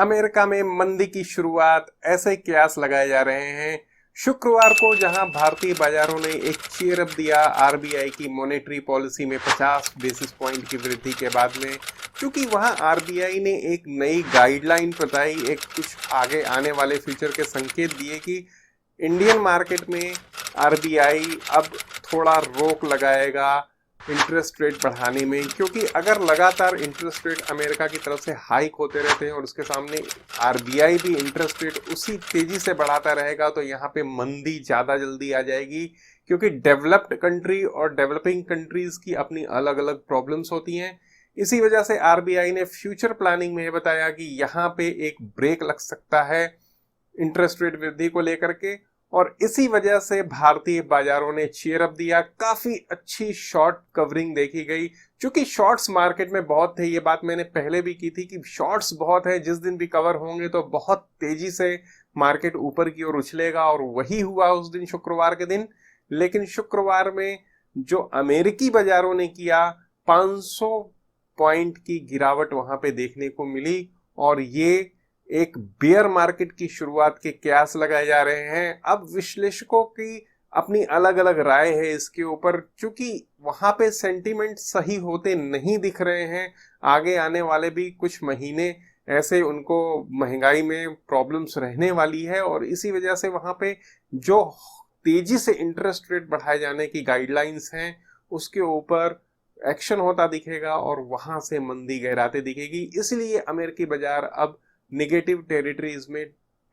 America में मंदी की शुरुआत, ऐसे कयास लगाए जा रहे हैं। शुक्रवार को जहां भारतीय बाजारों ने एक चीयर अप दिया आरबीआई की मॉनेटरी पॉलिसी में 50 बेसिस पॉइंट की वृद्धि के बाद में, क्योंकि वहां आरबीआई ने एक नई गाइडलाइन बताई, एक कुछ आगे आने वाले फ्यूचर के संकेत दिए कि इंडियन मार्केट में आरबीआई अब थोड़ा रोक लगाएगा इंटरेस्ट रेट बढ़ाने में, क्योंकि अगर लगातार इंटरेस्ट रेट अमेरिका की तरफ से हाइक होते रहते हैं और उसके सामने आरबीआई भी इंटरेस्ट रेट उसी तेजी से बढ़ाता रहेगा तो यहाँ पे मंदी ज्यादा जल्दी आ जाएगी। क्योंकि डेवलप्ड कंट्री और डेवलपिंग कंट्रीज की अपनी अलग अलग प्रॉब्लम्स होती हैं। इसी वजह से आरबीआई ने फ्यूचर प्लानिंग में बताया कि यहाँ पे एक ब्रेक लग सकता है इंटरेस्ट रेट वृद्धि को लेकर के, और इसी वजह से भारतीय बाजारों ने चीयर अप दिया। काफी अच्छी शॉर्ट कवरिंग देखी गई, क्योंकि शॉर्ट्स मार्केट में बहुत थे। ये बात मैंने पहले भी की थी कि शॉर्ट्स बहुत है, जिस दिन भी कवर होंगे तो बहुत तेजी से मार्केट ऊपर की ओर उछलेगा, और वही हुआ उस दिन, शुक्रवार के दिन। लेकिन शुक्रवार में जो अमेरिकी बाजारों ने किया, 500 पॉइंट की गिरावट वहां पे देखने को मिली, और ये एक बेयर मार्केट की शुरुआत के कयास लगाए जा रहे हैं। अब विश्लेषकों की अपनी अलग अलग राय है इसके ऊपर, क्योंकि वहां पे सेंटीमेंट सही होते नहीं दिख रहे हैं। आगे आने वाले भी कुछ महीने ऐसे उनको महंगाई में प्रॉब्लम्स रहने वाली है, और इसी वजह से वहां पे जो तेजी से इंटरेस्ट रेट बढ़ाए जाने की गाइडलाइंस हैं उसके ऊपर एक्शन होता दिखेगा, और वहां से मंदी गहराते दिखेगी। इसलिए अमेरिकी बाजार अब निगेटिव टेरिटरीज में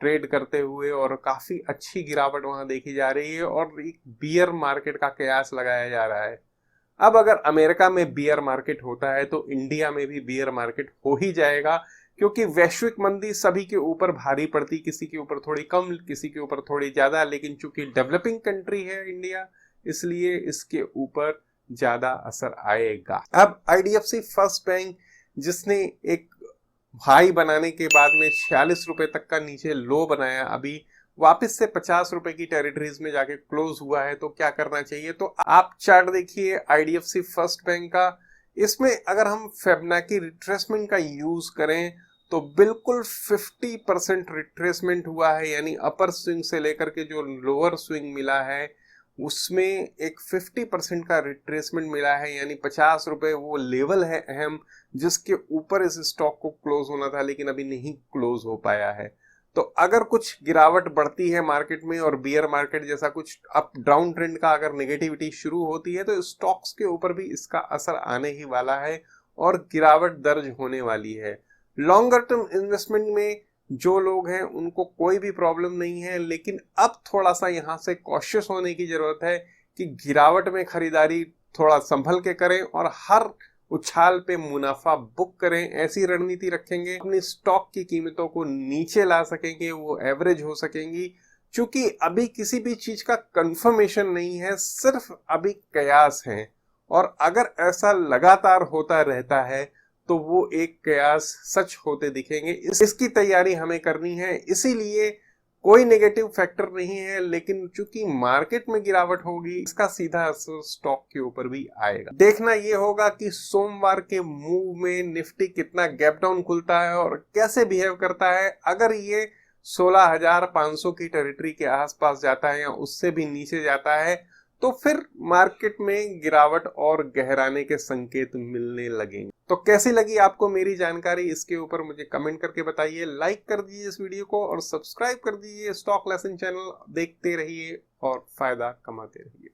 ट्रेड करते हुए, और काफी अच्छी गिरावट वहां देखी जा रही है, और एक बियर मार्केट का कयास लगाया जा रहा है। अब अगर अमेरिका में बियर मार्केट होता है तो इंडिया में भी बियर मार्केट हो ही जाएगा, क्योंकि वैश्विक मंदी सभी के ऊपर भारी पड़ती, किसी के ऊपर थोड़ी कम, किसी के ऊपर थोड़ी ज्यादा, लेकिन चूंकि डेवलपिंग कंट्री है इंडिया, इसलिए इसके ऊपर ज्यादा असर आएगा। अब आईडीएफसी फर्स्ट बैंक, जिसने एक हाई बनाने के बाद में 46 रुपए तक का नीचे लो बनाया, अभी वापस से 50 रुपए की टेरिटरीज में जाके क्लोज हुआ है, तो क्या करना चाहिए? तो आप चार्ट देखिए आईडीएफसी फर्स्ट बैंक का। इसमें अगर हम फिबोनाची रिट्रेसमेंट का यूज करें तो बिल्कुल 50% रिट्रेसमेंट हुआ है, यानी अपर स्विंग से लेकर के जो लोअर स्विंग मिला है उसमें एक 50% का रिट्रेसमेंट मिला है, यानी 50 रुपए वो लेवल है अहम, जिसके ऊपर इस स्टॉक को क्लोज होना था, लेकिन अभी नहीं क्लोज हो पाया है। तो अगर कुछ गिरावट बढ़ती है मार्केट में, और बियर मार्केट जैसा कुछ अप डाउन ट्रेंड का अगर नेगेटिविटी शुरू होती है, तो स्टॉक्स के ऊपर भी इसका असर आने ही वाला है, और गिरावट दर्ज होने वाली है। लॉन्गर टर्म इन्वेस्टमेंट में जो लोग हैं उनको कोई भी प्रॉब्लम नहीं है, लेकिन अब थोड़ा सा यहां से कॉशियस होने की जरूरत है कि गिरावट में खरीदारी थोड़ा संभल के करें, और हर उछाल पे मुनाफा बुक करें। ऐसी रणनीति रखेंगे अपनी स्टॉक की कीमतों को नीचे ला सकेंगे, वो एवरेज हो सकेंगी। क्योंकि अभी किसी भी चीज का कंफर्मेशन नहीं है, सिर्फ अभी कयास है, और अगर ऐसा लगातार होता रहता है तो वो एक कयास सच होते दिखेंगे। इसकी तैयारी हमें करनी है। इसीलिए कोई नेगेटिव फैक्टर नहीं है, लेकिन चूंकि मार्केट में गिरावट होगी, इसका सीधा असर स्टॉक के ऊपर भी आएगा। देखना ये होगा कि सोमवार के मूव में निफ्टी कितना गैप डाउन खुलता है और कैसे बिहेव करता है। अगर ये 16,500 की टेरिटरी के आसपास जाता है या उससे भी नीचे जाता है, तो फिर मार्केट में गिरावट और गहराने के संकेत मिलने लगेंगे। तो कैसी लगी आपको मेरी जानकारी, इसके ऊपर मुझे कमेंट करके बताइए। लाइक कर दीजिए इस वीडियो को, और सब्सक्राइब कर दीजिए। स्टॉक लेसन चैनल देखते रहिए और फायदा कमाते रहिए।